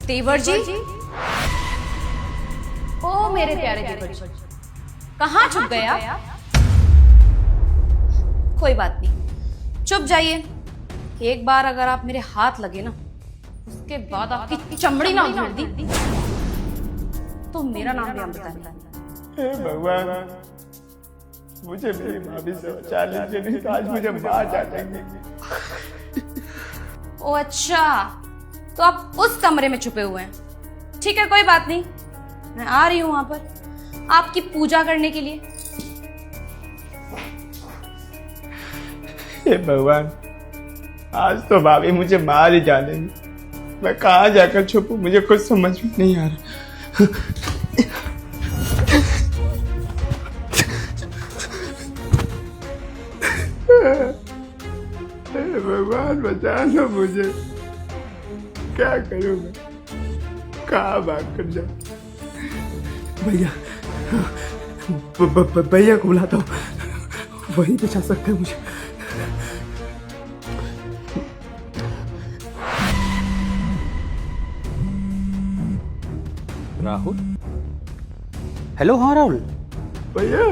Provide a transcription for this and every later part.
देवर जी, ओ मेरे प्यारे देवर जी, कहाँ छुप गए आप? कोई बात नहीं, चुप जाइए। एक बार अगर आप मेरे हाथ लगे ना, उसके बाद आपकी चमड़ी ना उधेड़ दी तो मेरा नाम भी अमृता नहीं। हे भगवान, मुझे मेरी भाभी से बचा लीजिए, नहीं तो आज मुझे मार डालेंगे। ओ अच्छा, तो आप उस कमरे में छुपे हुए हैं। ठीक है, कोई बात नहीं, मैं आ रही हूं वहां पर आपकी पूजा करने के लिए। हे भगवान, आज तो भाभी मुझे मार ही डालेंगी। मैं कहाँ जाकर छुपूं, मुझे कुछ समझ में नहीं आ रहा। हे भगवान, बचा लो मुझे। क्या करूं मैं, कहाँ भाग कर जाऊं? भैया, भैया को बुलाता हूँ, वही बचा सकते हैं मुझे। राहुल, हेलो। हाँ राहुल भैया,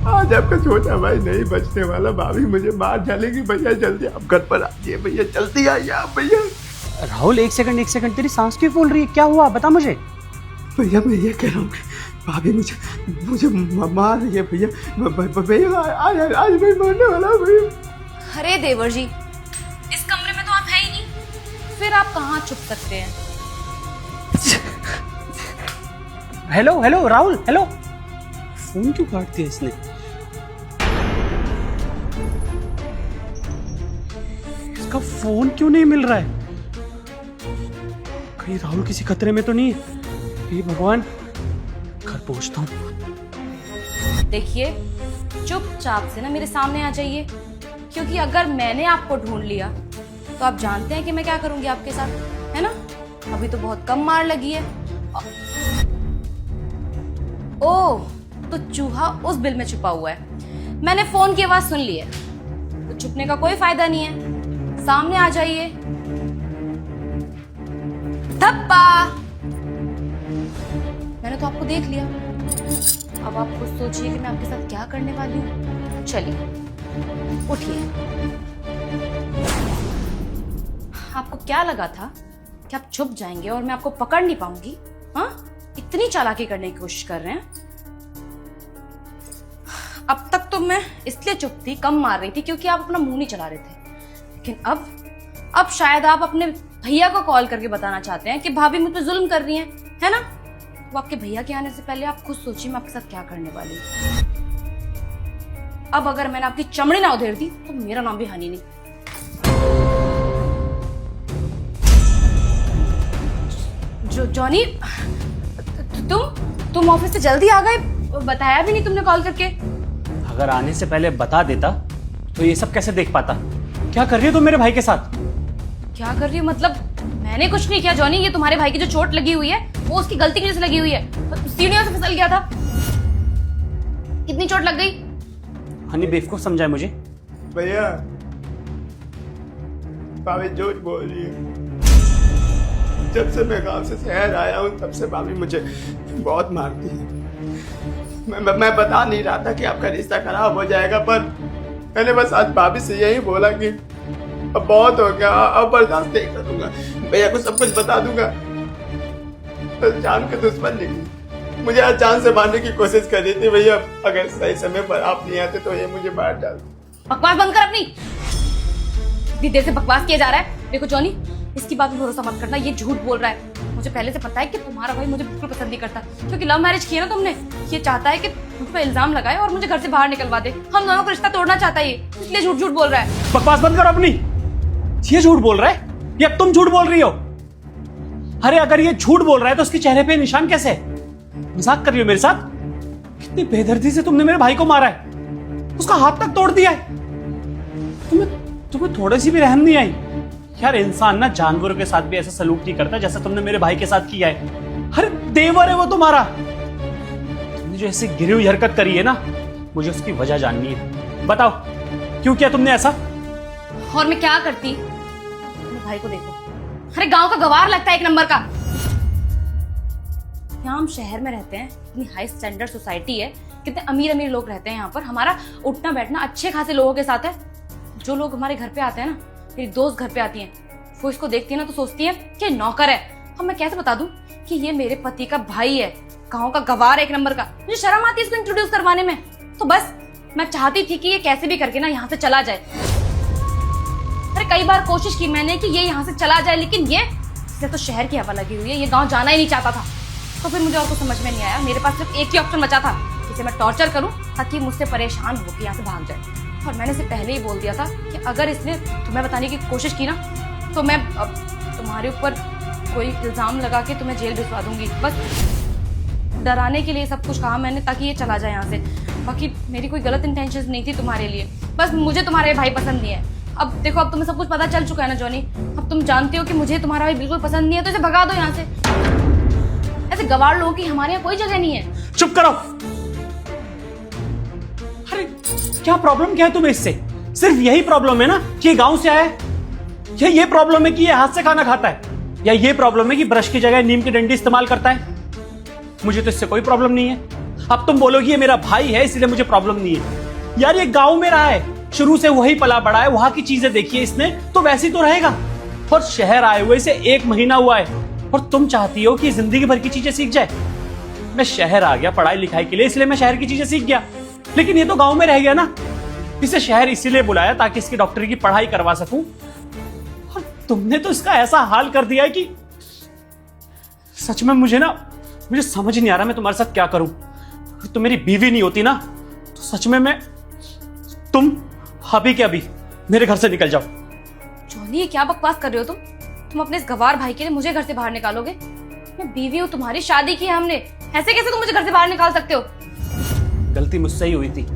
आज आपका छोटा भाई नहीं बचने वाला। भाभी मुझे मार डालेगी। भैया जल्दी आप घर पर आइए। भैया जल्दी आइए आप। भैया राहुल, एक सेकंड, तेरी सांस क्यों फूल रही है? क्या हुआ, बता मुझे। भैया मैं ये कह रहा हूँ, भाभी मुझे मार रही है। भैया भैया आज मैं मरने वाला हूँ भैया। अरे देवर जी, इस कमरे में तो आप है ही नहीं, फिर आप कहाँ छुप सकते हैं? Hello Rahul, hello. फोन क्यों काट दिया इसने? इसका फोन क्यों नहीं मिल रहा है? कहीं राहुल किसी खतरे में तो नहीं है? हे भगवान, घर पहुंचता हूं। देखिए, चुपचाप से ना मेरे सामने आ जाइए, क्योंकि अगर मैंने आपको ढूंढ लिया तो आप जानते हैं कि मैं क्या करूंगी आपके साथ, है ना? अभी तो बहुत कम मार लगी है। ओह, तो चूहा उस बिल में छुपा हुआ है। मैंने फोन की आवाज सुन ली है, तो छुपने का कोई फायदा नहीं है। सामने आ जाइए। धप्पा, मैंने तो आपको देख लिया। अब आप खुद सोचिए कि मैं आपके साथ क्या करने वाली हूँ। चलिए उठिए। आपको क्या लगा था कि आप छुप जाएंगे और मैं आपको पकड़ नहीं पाऊंगी? हाँ, इतनी चालाकी करने की कोशिश कर रहे हैं। अब तक तो मैं इसलिए चुप थी, कम मार रही थी, क्योंकि आप अपना मुंह नहीं चला रहे थे। लेकिन अब शायद आप अपने भैया को कॉल करके बताना चाहते हैं कि भाभी मुझ पे जुल्म कर रही हैं, है ना? वो आपके भैया के आने से पहले आप खुद सोचिए मैं आपके साथ क्या करने वाली हूँ। अब अगर मैंने आपकी चमड़ी ना उधेड़ दी तो मेरा नाम भी हनी नहीं। जॉनी, तुम ऑफिस से जल्दी आ गए, बताया भी नहीं तुमने कॉल करके। अगर आने से पहले बता देता तो ये सब कैसे देख पाता? क्या कर रही हो तुम मेरे भाई के साथ? क्या कर रही हो मतलब? मैंने कुछ नहीं किया जॉनी, ये तुम्हारे भाई की जो चोट लगी हुई है वो उसकी गलती की वजह से लगी हुई है। सीढ़ियों से फिसल गया था। कितनी चोट लग गई? हनी बेवकूफ समझाए मुझे। भैया, भाभी झूठ बोल रही है। जब से मैं गांव से शहर आया हूँ तब से भाभी मुझे बहुत मारती है। मैं बता नहीं रहा था कि आपका रिश्ता खराब हो जाएगा, पर मैंने बस आज भाभी से यही बोला कि अब बहुत हो गया, अब बर्दाश्त नहीं करूंगा। भैया को सब कुछ बता दूंगा। बस जान के दुश्मन निकली, मुझे आज जान से मारने की कोशिश कर रही थी। भैया अगर सही समय पर आप नहीं आते तो ये मुझे मार डालते। बकवास बंद कर अपनी। इतनी देर से बकवास किया जा रहा है। देखो जॉनी, इसकी बात में भरोसा मत करना, ये झूठ बोल रहा है। मुझे पहले से पता है कि तुम्हारा भाई मुझे बिल्कुल पसंद नहीं करता, क्योंकि लव मैरिज किया ना तुमने। ये चाहता है कि मुझ पर इल्जाम लगाए और मुझे घर से बाहर निकलवा दे। हम दोनों का रिश्ता तोड़ना चाहता है, इसलिए झूठ झूठ बोल रहा है। बकवास बंद करो अपनी। ये झूठ बोल रहा है या तुम झूठ बोल रही हो? अरे अगर ये झूठ बोल रहा है तो उसके चेहरे पे निशान कैसे? मजाक कर रही हो मेरे साथ? कितनी बेदर्दी से तुमने मेरे भाई को मारा है, उसका हाथ तक तोड़ दिया है। तुम्हें थोड़ी सी भी रहम नहीं आई? यार इंसान ना जानवरों के साथ भी ऐसा सलूक नहीं करता जैसा तुमने मेरे भाई के साथ किया है। अरे देवर है वो तुम्हारा। तुमने जो ऐसे गिरी हुई हरकत करी है ना, मुझे उसकी वजह जाननी है। बताओ क्यों किया तुमने ऐसा? और मैं क्या करती? अपने भाई को देखो, अरे गांव का गवार लगता है एक नंबर का। यहाँ हम शहर में रहते हैं, इतनी हाई स्टैंडर्ड सोसाइटी है, कितने अमीर अमीर लोग रहते हैं यहाँ पर, हमारा उठना बैठना अच्छे खासे लोगों के साथ है। जो लोग हमारे घर पे आते हैं ना, मेरी दोस्त घर पे आती हैं, वो इसको देखती है ना तो सोचती है कि नौकर है। अब मैं कैसे बता दूं कि ये मेरे पति का भाई है, गांव का गवार है एक नंबर का। मुझे शर्म आती है इसको इंट्रोड्यूस करवाने में। तो बस मैं चाहती थी कि ये कैसे भी करके ना यहाँ से चला जाए। अरे कई बार कोशिश की मैंने कि ये यहाँ से चला जाए, लेकिन ये इसे तो शहर की हवा लगी हुई है, ये गांव जाना ही नहीं चाहता था। तो फिर मुझे और कुछ समझ में नहीं आया, मेरे पास सिर्फ एक ही ऑप्शन बचा था, इसे मैं टॉर्चर करूं ताकि मुझसे परेशान होकर यहाँ से भाग जाए। और मैंने इसे पहले ही बोल दिया था कि अगर इसने तुम्हें बताने की कोशिश की ना तो मैं तुम्हारे ऊपर कोई इल्जाम लगा के तुम्हें जेल भिजवा दूंगी। बस डराने के लिए सब कुछ कहा मैंने ताकि ये चला जाए यहाँ से। बाकी मेरी कोई गलत इंटेंशन नहीं थी तुम्हारे लिए, बस मुझे तुम्हारे भाई पसंद नहीं है। अब देखो, अब तुम्हें सब कुछ पता चल चुका है ना जॉनी, अब तुम जानते हो कि मुझे तुम्हारा भाई बिल्कुल पसंद नहीं है, तो इसे भगा दो यहाँ से। ऐसे गवार लोगों की हमारे यहाँ कोई जगह नहीं है। चुप करो। अरे क्या प्रॉब्लम क्या है तुम्हें इससे? सिर्फ यही प्रॉब्लम है ना कि गांव से आया है, या ये प्रॉब्लम है कि ये हाथ से खाना खाता है, या ये प्रॉब्लम है कि ब्रश की जगह नीम की डंडी इस्तेमाल करता है? मुझे तो इससे कोई प्रॉब्लम नहीं है। अब तुम बोलोगी ये मेरा भाई है इसलिए मुझे प्रॉब्लम नहीं है। यार ये गांव में रहा है, शुरू से वही पला बड़ा है, वहां की चीजें देखी है इसने, तो वैसे तो रहेगा। और शहर आए हुए इसे 1 महीना हुआ है और तुम चाहती हो कि जिंदगी भर की चीजें सीख जाए। मैं शहर आ गया पढ़ाई लिखाई के लिए, इसलिए मैं शहर की चीजें सीख गया, लेकिन ये तो गांव में रह गया ना। इसे शहर इसीलिए बुलाया ताकि इसकी डॉक्टरी की पढ़ाई करवा सकूं, और तुमने तो इसका ऐसा हाल कर दिया है कि सच में मुझे समझ नहीं आ रहा मैं तुम्हारे साथ क्या करूं। अगर तुम मेरी बीवी नहीं होती ना तो सच में तुम अभी के अभी मेरे घर से निकल जाओ। जॉनी, ये क्या बकवास कर रहे हो तुम अपने इस गवार भाई के लिए मुझे घर से बाहर निकालोगे? मैं बीवी हूँ तुम्हारी, शादी की है हमने, ऐसे कैसे तुम मुझे घर से बाहर निकाल सकते हो? गलती मुझसे ही हुई थी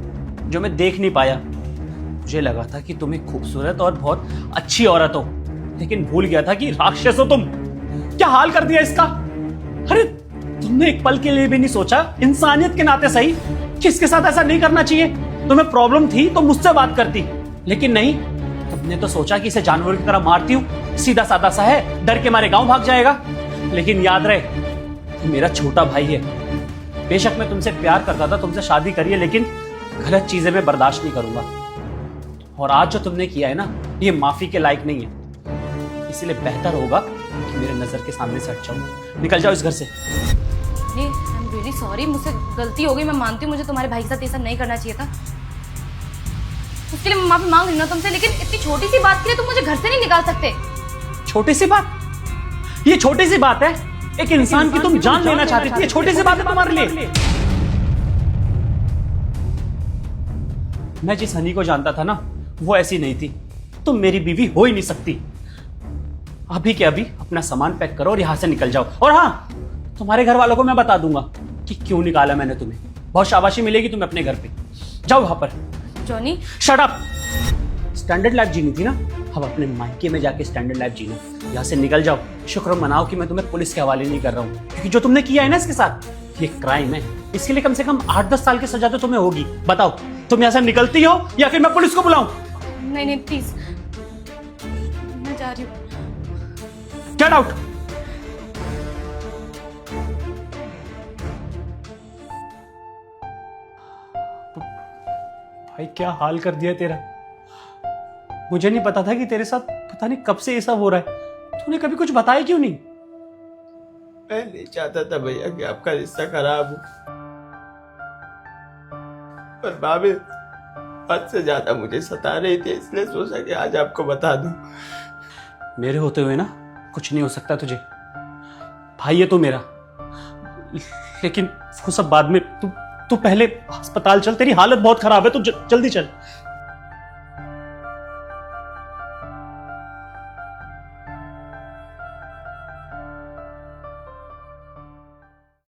जो मैं देख नहीं पाया। मुझे लगा था कि तुम एक खूबसूरत और बहुत अच्छी औरत हो, लेकिन भूल गया था कि राक्षस हो तुम। क्या हाल कर दिया इसका। अरे तुमने एक पल के लिए भी नहीं सोचा, इंसानियत के नाते सही, कि इसके साथ ऐसा नहीं करना चाहिए। तुम्हें प्रॉब्लम थी तो मुझसे बात करती, लेकिन नहीं, तुमने तो सोचा कि इसे जानवर की तरह मारती हूं, सीधा साधा सा है, डर के मारे गांव भाग जाएगा। लेकिन याद रहे, तुम मेरा छोटा भाई है। बेशक मैं तुमसे प्यार करता था, तुमसे शादी करिए, लेकिन गलत चीजें मैं बर्दाश्त नहीं करूंगा। और आज जो तुमने किया है ना, ये माफी के लायक नहीं है। इसलिए बेहतर होगा कि मेरे नजर के सामने से हट जाओ, निकल जाओ इस घर से। आई एम रियली सॉरी, मुझसे गलती हो गई, मैं मानती हूँ मुझे तुम्हारे भाई के साथ ऐसा नहीं करना चाहिए था, उसके लिए मैं माफी मांग रही हूँ तुमसे। लेकिन इतनी छोटी सी बात के लिए तुम मुझे घर से नहीं निकाल सकते। छोटी सी बात? ये छोटी सी बात है? एक इंसान की तुम जान लेना चाहती थी, ये छोटी सी बात है तुम्हारे लिए? मैं जिस हनी को जानता था ना, वो ऐसी नहीं थी। तुम मेरी बीवी हो ही नहीं सकती। अभी के अभी अपना सामान पैक करो और यहां से निकल जाओ। और हाँ, तुम्हारे घर वालों को मैं बता दूंगा कि क्यों निकाला मैंने तुम्हें। बहुत शाबाशी मिलेगी तुम्हें अपने घर पे। जाओ वहां पर। Johnny, shut up. Standard life जीनी थी ना, अब अपने मायके में जाके स्टैंडर्ड लाइफ जीना। यहाँ से निकल जाओ। शुक्र मनाओ कि मैं तुम्हें पुलिस के हवाले नहीं कर रहा हूँ, क्योंकि जो तुमने किया है ना इसके साथ, ये क्राइम है। इसके लिए कम से कम 8-10 साल की सजा तो तुम्हें होगी। बताओ, तुम यहाँ से निकलती हो या फिर मैं पुलिस को बुलाऊं? नहीं प्लीज, मैं जा रही हूँ। Get out. भाई क्या हाल कर दिया तेरा। मुझे नहीं पता था कि तेरे साथ पता नहीं कब से ये सब हो रहा है। तूने कभी कुछ बताया क्यों नहीं? मैं नहीं चाहता था भैया कि आपका रिश्ता खराब हो, पर भाभी हद से ज्यादा मुझे सता रही थी, इसलिए सोचा कि आज आपको बता दूं। मेरे होते हुए ना कुछ नहीं हो सकता तुझे। भाई है तू मेरा, लेकिन वो सब बाद में। तू पहले अस्पताल चल, तेरी हालत बहुत खराब है, तू जल्दी चल।